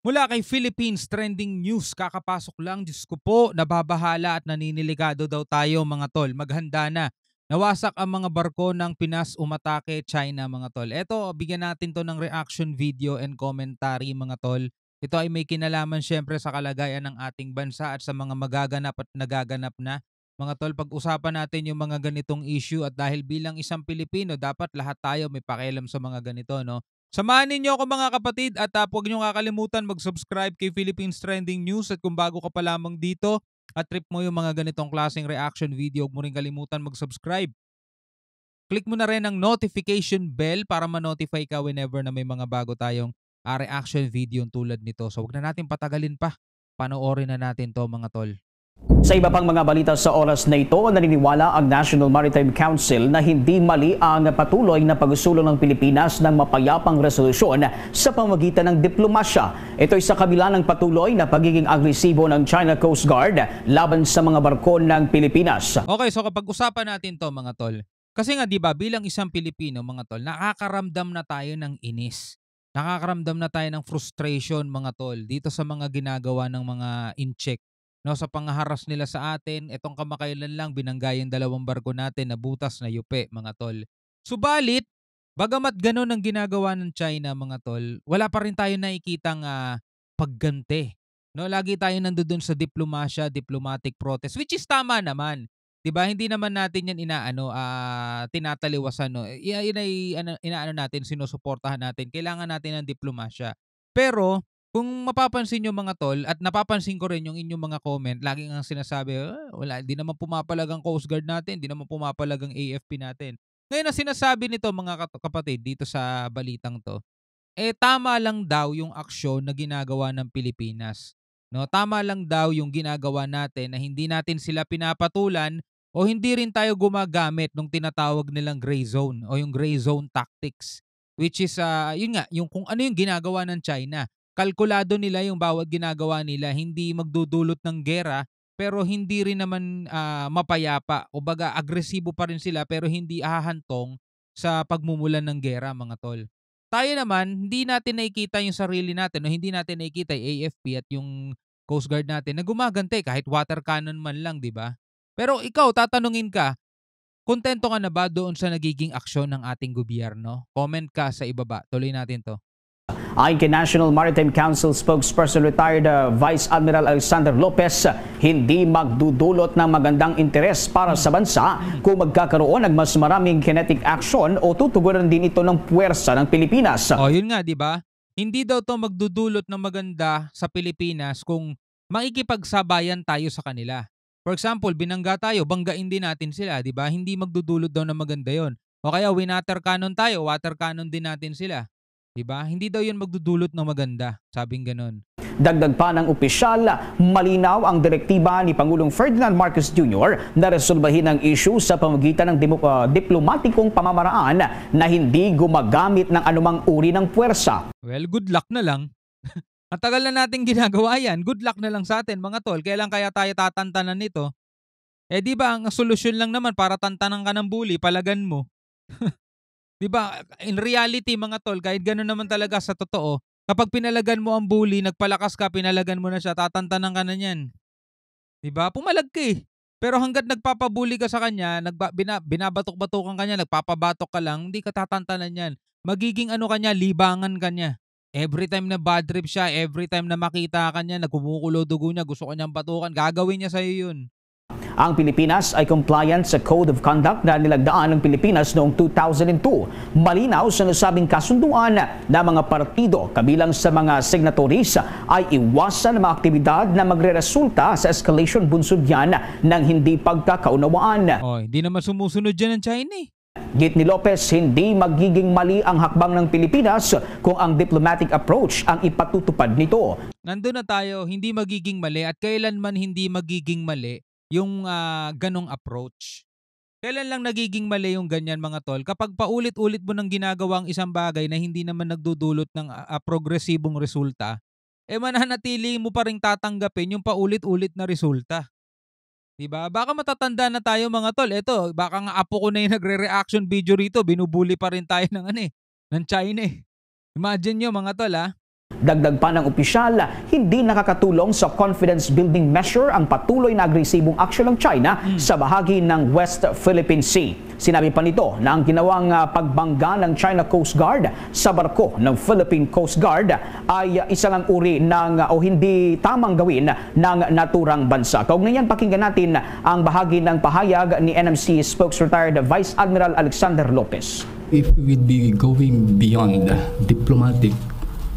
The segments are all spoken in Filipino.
Mula kay Philippines Trending News, kakapasok lang, Diyos ko po, nababahala at naniniligado daw tayo mga tol. Maghanda na. Nawasak ang mga barko ng Pinas umatake China mga tol. Eto, bigyan natin to ng reaction video and commentary mga tol. Ito ay may kinalaman syempre sa kalagayan ng ating bansa at sa mga magaganap at nagaganap na. Mga tol, pag-usapan natin yung mga ganitong issue at dahil bilang isang Pilipino, dapat lahat tayo may pakialam sa mga ganito, no? Samahan ninyo ako mga kapatid at huwag niyo kakalimutan mag-subscribe kay Philippines Trending News at kung bago ka pa lamang dito at trip mo yung mga ganitong klaseng reaction video, huwag mo rin kalimutan mag-subscribe. Click mo na rin ang notification bell para ma-notify ka whenever na may mga bago tayong reaction video tulad nito. So huwag na natin patagalin pa. Panoorin na natin to mga tol. Sa iba pang mga balita sa oras na ito, naniniwala ang National Maritime Council na hindi mali ang patuloy na pagsulong ng Pilipinas ng mapayapang resolusyon sa pamamagitan ng diplomasya. Ito ay sa kabila ng patuloy na pagiging agresibo ng China Coast Guard laban sa mga barko ng Pilipinas. Okay, so kapag usapan natin to mga tol, kasi nga 'di ba bilang isang Pilipino mga tol, nakakaramdam na tayo ng inis. Nakakaramdam na tayo ng frustration mga tol dito sa mga ginagawa ng mga incheck, no, sa panghaharas nila sa atin. Etong kamakailan lang binangga yung dalawang barko natin na butas na yupe mga tol. Subalit, bagamat ganun ang ginagawa ng China mga tol, wala pa rin tayo nakikitang pagganti. No, lagi tayo nandoon sa diplomasya, diplomatic protest, which is tama naman. 'Di ba? Hindi naman natin 'yan tinataliwasan, no. Yan ay inaano natin, sinusuportahan natin. Kailangan natin ng diplomasya. Pero kung mapapansin niyo mga tol at napapansin ko rin yung inyong mga comment, lagi ngang sinasabi, wala, di naman pumapalag ang Coast Guard natin, di naman pumapalag ang AFP natin. Ngayon ang sinasabi nito mga kapatid dito sa balitang 'to, tama lang daw yung aksyon na ginagawa ng Pilipinas. No, tama lang daw yung ginagawa natin na hindi natin sila pinapatulan o hindi rin tayo gumagamit ng tinatawag nilang gray zone o yung gray zone tactics. Which is, yun nga, yung kung ano yung ginagawa ng China. Kalkulado nila yung bawat ginagawa nila, hindi magdudulot ng gera pero hindi rin naman mapayapa. O baga, agresibo pa rin sila pero hindi ahantong sa pagmumulan ng gera mga tol. Tayo naman, hindi natin nakikita yung sarili natin o hindi natin nakikita yung AFP at yung Coast Guard natin na gumaganti kahit water cannon man lang, di ba? Pero ikaw, tatanungin ka, kontento ka na ba doon sa nagiging aksyon ng ating gobyerno? Comment ka sa ibaba. Tuloy natin to. Ayon kay National Maritime Council spokesperson retired Vice Admiral Alexander Lopez, hindi magdudulot ng magandang interes para sa bansa kung magkakaroon ng mas maraming kinetic action o tutugunan din ito ng puwersa ng Pilipinas. O yun nga, di ba? Hindi daw to magdudulot ng maganda sa Pilipinas kung makikipagsabayan tayo sa kanila. For example, binangga tayo, banggain din natin sila, di ba? Hindi magdudulot daw ng maganda yon. O kaya winater cannon tayo, water cannon din natin sila. Diba? Hindi daw 'yun magdudulot ng maganda, sabing gano'n. Dagdag pa ng opisyal, malinaw ang direktiba ni Pangulong Ferdinand Marcos Jr. na resolbahin ang issue sa pamamagitan ng diplomatikong pamamaraan na hindi gumagamit ng anumang uri ng puwersa. Well, good luck na lang. Ang tagal na nating ginagawa yan. Good luck na lang sa atin mga tol. Kailan kaya tayo tatantanan nito? Di ba ang solusyon lang naman para tantanan ka ng bully, palagan mo. 'Di ba? In reality mga tol, kahit gano'n naman talaga sa totoo, kapag pinalagan mo ang bully, nagpalakas ka, pinalagan mo na siya, tatantanan ka na niyan. 'Di ba? Pumalag ka eh. Pero hangga't nagpapabully ka sa kanya, binabatok-batokan ka niya, nagpapabatok ka lang, hindi ka tatantanan niyan. Magiging ano ka niya, libangan ka niya. Every time na bad trip siya, every time na makita ka niya, nagkumukulo dugo niya, gusto ka niyang batukan, gagawin niya sa'yo yun. Ang Pilipinas ay compliant sa Code of Conduct na nilagdaan ng Pilipinas noong 2002. Malinaw sa nasabing kasunduan na mga partido kabilang sa mga signatories ay iwasan ang mga aktibidad na magreresulta sa escalation bunsod yan ng hindi pagkakaunawaan. Hindi naman sumusunod dyan ng China eh. Git ni Lopez, hindi magiging mali ang hakbang ng Pilipinas kung ang diplomatic approach ang ipatutupad nito. Nandun na tayo, hindi magiging mali at kailanman hindi magiging mali yung ganong approach. Kailan lang nagiging mali yung ganyan mga tol? Kapag paulit-ulit mo nang ginagawa ang isang bagay na hindi naman nagdudulot ng progresibong resulta, mananatili mo pa rin tatanggapin yung paulit-ulit na resulta. Diba? Baka matatanda na tayo mga tol. Eto, baka nga apo ko na yung nagre-reaction video rito, binubuli pa rin tayo ng ng China eh. Imagine nyo mga tol Dagdag pa ng opisyal, hindi nakakatulong sa confidence building measure ang patuloy na agresibong aksyon ng China sa bahagi ng West Philippine Sea. Sinabi pa nito na ang ginawang pagbangga ng China Coast Guard sa barko ng Philippine Coast Guard ay isa lang uri ng o hindi tamang gawin ng naturang bansa. Kaugnayan, pakinggan natin ang bahagi ng pahayag ni NMC Spokes-Retired Vice Admiral Alexander Lopez. If we'd be going beyond diplomatic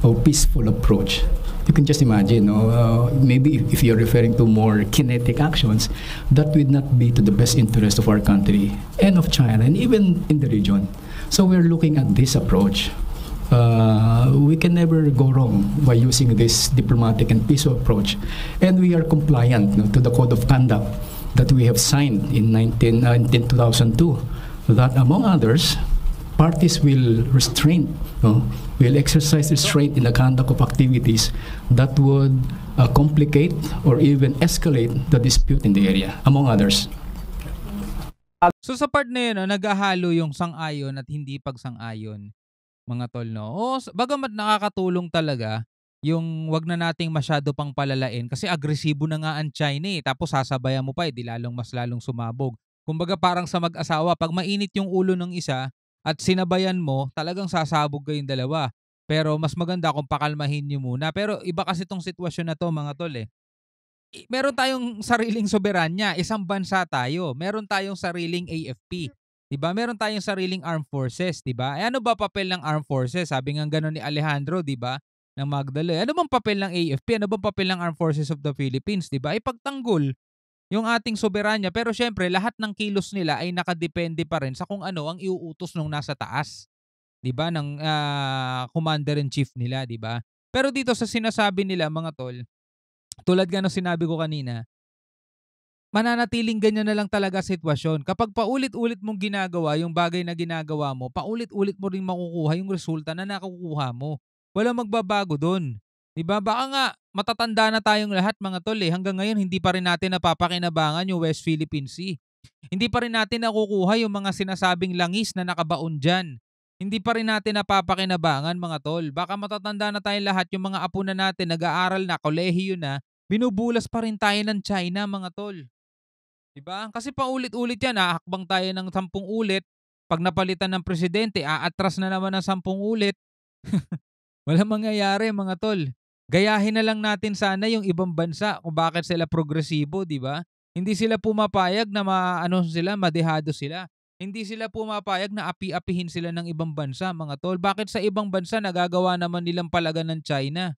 or peaceful approach, you can just imagine, maybe if you're referring to more kinetic actions, that would not be to the best interest of our country and of China and even in the region. So we're looking at this approach. We can never go wrong by using this diplomatic and peaceful approach, and we are compliant to the code of conduct that we have signed in 2002, that among others, parties will will exercise restraint in the conduct of activities that would complicate or even escalate the dispute in the area, among others. So sa part na yun, naghahalo yung sang-ayon at hindi pagsang-ayon, mga tol, no? Bagamat nakakatulong talaga yung wag na nating masyado pang palalain kasi agresibo na nga ang China tapos sasabayan mo pa di mas lalong sumabog. Kumbaga parang sa mag-asawa, pag mainit yung ulo ng isa at sinabayan mo, talagang sasabog kayong dalawa. Pero mas maganda kung pakalmahin nyo muna. Pero iba kasi itong sitwasyon na to, mga tol. Meron tayong sariling soberanya. Isang bansa tayo. Meron tayong sariling AFP. Diba? Meron tayong sariling armed forces. Diba? Ano ba papel ng armed forces? Sabi nga gano'n ni Alejandro, diba? Ng Magdalo. Ano bang papel ng AFP? Ano bang papel ng Armed Forces of the Philippines? Diba? Ipagtanggol yung ating soberanya, pero syempre lahat ng kilos nila ay nakadepende pa rin sa kung ano ang iuutos nung nasa taas, 'di ba, ng commander-in-chief nila, 'di ba? Pero dito sa sinasabi nila, mga tol, tulad nga ng sinabi ko kanina, mananatiling ganyan na lang talaga sitwasyon. Kapag paulit-ulit mong ginagawa yung bagay na ginagawa mo, paulit-ulit mo rin makukuha yung resulta na nakukuha mo. Walang magbabago doon. Diba? Baka nga matatanda na tayong lahat, mga tol, hanggang ngayon hindi pa rin natin napapakinabangan yung West Philippine Sea. Hindi pa rin natin nakukuha yung mga sinasabing langis na nakabaon dyan. Hindi pa rin natin napapakinabangan, mga tol. Baka matatanda na tayong lahat, yung mga apo na natin, nag-aaral na, kolehiyo na, binubulas pa rin tayo ng China, mga tol. Diba? Kasi paulit-ulit yan, hakbang tayo ng 10 ulit. Pag napalitan ng presidente, aatras na naman ng 10 ulit. Walang mangyayari, mga tol. Gayahin na lang natin sana yung ibang bansa kung bakit sila progresibo, di ba? Hindi sila pumapayag na madehado sila. Hindi sila pumapayag na api-apihin sila ng ibang bansa, mga tol. Bakit sa ibang bansa nagagawa naman nilang palagan ng China?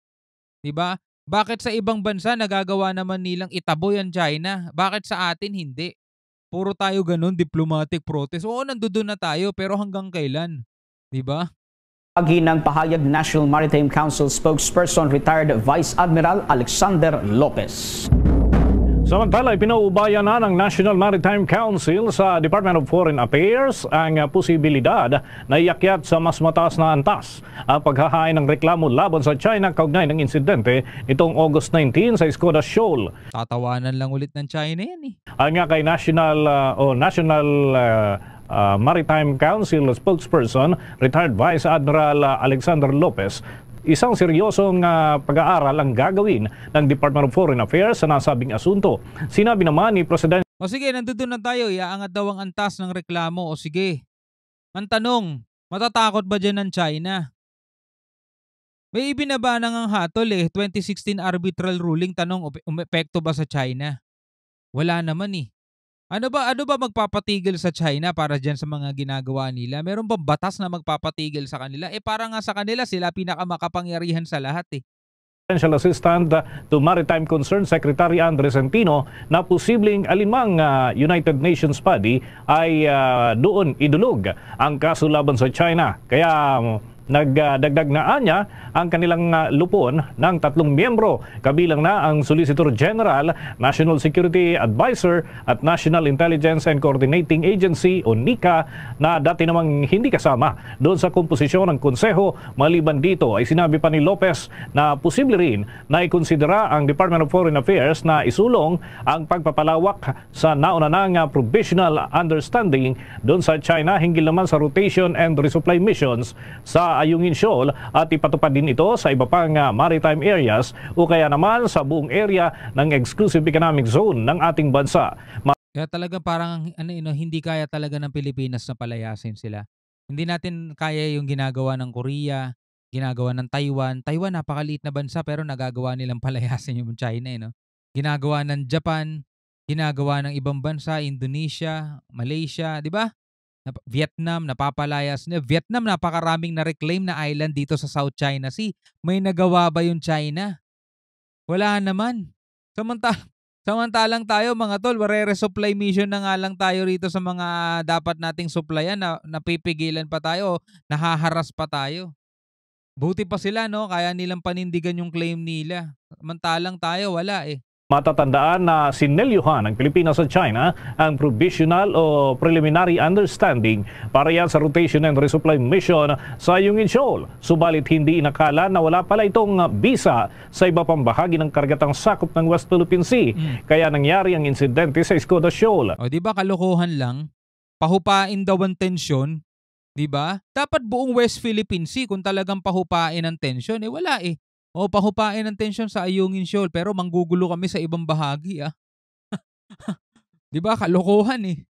Di ba? Bakit sa ibang bansa nagagawa naman nilang itaboy ang China? Bakit sa atin hindi? Puro tayo ganun, diplomatic protest. Oo, nandoon na tayo, pero hanggang kailan? Di ba? Bahagi ng pahayag National Maritime Council spokesperson retired Vice Admiral Alexander Lopez. Samantala, ipinaubaya na ng National Maritime Council sa Department of Foreign Affairs ang posibilidad na iakyat sa mas mataas na antas ang paghahain ng reklamo laban sa China kaugnay ng insidente itong August 19 sa Skoda Shoal. Tatawanan lang ulit ng China yan eh. Ang nga kay National Maritime Council spokesperson, retired Vice Admiral Alexander Lopez, isang seryosong pag-aaral ang gagawin ng Department of Foreign Affairs sa nasabing asunto. Sinabi naman ni President... O sige, nandun na tayo. Iaangat daw ang antas ng reklamo. O sige. Ang tanong, matatakot ba dyan ng China? May ibinaba na ngang hatol 2016 arbitral ruling. Tanong, umepekto ba sa China? Wala naman eh. Ano ba magpapatigil sa China para dyan sa mga ginagawa nila? Meron ba batas na magpapatigil sa kanila? Para nga sa kanila, sila pinakamakapangyarihan sa lahat eh. Special Assistant to Maritime Concerns Secretary Andres Centino na posibleng alimang United Nations body ay doon idulog ang kaso laban sa China. Kaya nagdagdag na anya ang kanilang lupon ng 3 miyembro, kabilang na ang Solicitor General, National Security Advisor at National Intelligence and Coordinating Agency o NICA na dati namang hindi kasama doon sa komposisyon ng konseho. Maliban dito ay sinabi pa ni Lopez na posible rin na ikonsidera ang Department of Foreign Affairs na isulong ang pagpapalawak sa nauna ng provisional understanding doon sa China hinggil naman sa rotation and resupply missions sa Ayungin Shoal at ipatupad din ito sa iba pang maritime areas o kaya naman sa buong area ng exclusive economic zone ng ating bansa. Kaya talaga parang hindi kaya talaga ng Pilipinas na palayasin sila. Hindi natin kaya yung ginagawa ng Korea, ginagawa ng Taiwan. Taiwan napakaliit na bansa pero nagagawa nilang palayasin yung China, no? Ginagawa ng Japan, ginagawa ng ibang bansa, Indonesia, Malaysia, di ba? Vietnam, napapalayas. Vietnam, napakaraming na-reclaim na island dito sa South China Sea. May nagawa ba yung China? Wala naman. Samantalang tayo mga tol, re-resupply mission na nga lang tayo rito sa mga dapat nating supplyan na napipigilan pa tayo, nahaharas pa tayo. Buti pa sila, no? Kaya nilang panindigan yung claim nila. Samantalang tayo, wala eh. Matatandaan na sinelyuhan ng Pilipinas at China ang provisional o preliminary understanding para yan sa rotation and resupply mission sa Ayungin Shoal. Subalit hindi inakala na wala pala itong bisa sa iba pang bahagi ng kargatang sakop ng West Philippine Sea. Kaya nangyari ang insidente sa Escoda Shoal. O di ba kalokohan lang? Pahupain daw ang tensyon, di ba? Dapat buong West Philippine Sea kung talagang pahupain ang tensyon, eh wala eh. O pahupain ang tensyon sa Ayungin Shoal pero manggugulo kami sa ibang bahagi ah. 'Di ba kalokohan eh.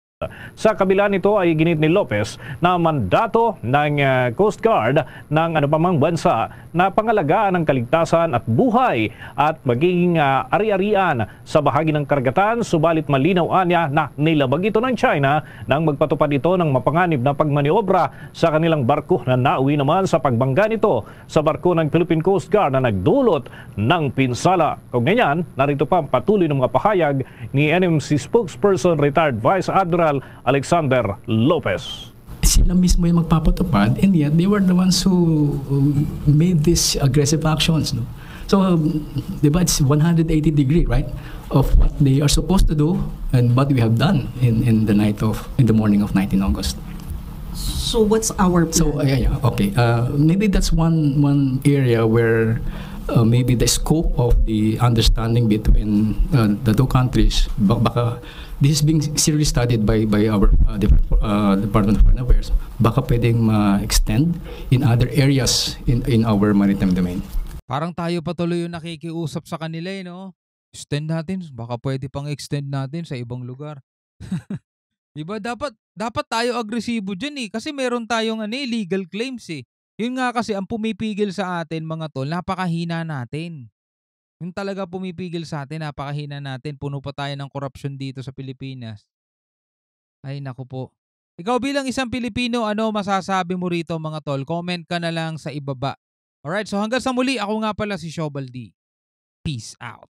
Sa kabila nito ay ginit ni Lopez na mandato ng Coast Guard ng anumang bansa na pangalagaan ng kaligtasan at buhay at magiging ari-arian sa bahagi ng karagatan, subalit malinaw anya na nilabag ito ng China nang magpatupad ito ng mapanganib na pagmaniobra sa kanilang barko na nauwi naman sa pagbangga nito sa barko ng Philippine Coast Guard na nagdulot ng pinsala. Kung ganyan, narito pa ang patuloy ng mga pahayag ni NMC spokesperson retired Vice Admiral Alexander Lopez. Sila mismo yung magpapatupad, and yet they were the ones who made these aggressive actions. No? So, diba, it's 180-degree, right, of what they are supposed to do and what we have done in the morning of 19 August. So what's our plan? So, okay. Maybe that's one area where maybe the scope of the understanding between the two countries, baka this is being seriously studied by our Department of Foreign Affairs. Baka pwedeng ma-extend in other areas in our maritime domain. Parang tayo patuloy yung nakikiusap sa kanila eh, no? Extend natin, baka pwede pang extend natin sa ibang lugar. Diba? Dapat tayo agresibo dyan eh. Kasi meron tayong legal claims eh. Yun nga kasi ang pumipigil sa atin mga tol, napakahina natin. Yung talaga pumipigil sa atin, napakahina natin. Puno pa tayo ng korupsyon dito sa Pilipinas. Ay naku po. Ikaw bilang isang Pilipino, ano masasabi mo rito mga tol? Comment ka na lang sa ibaba. Alright, so hanggang sa muli, ako nga pala si Shobaldi. Peace out.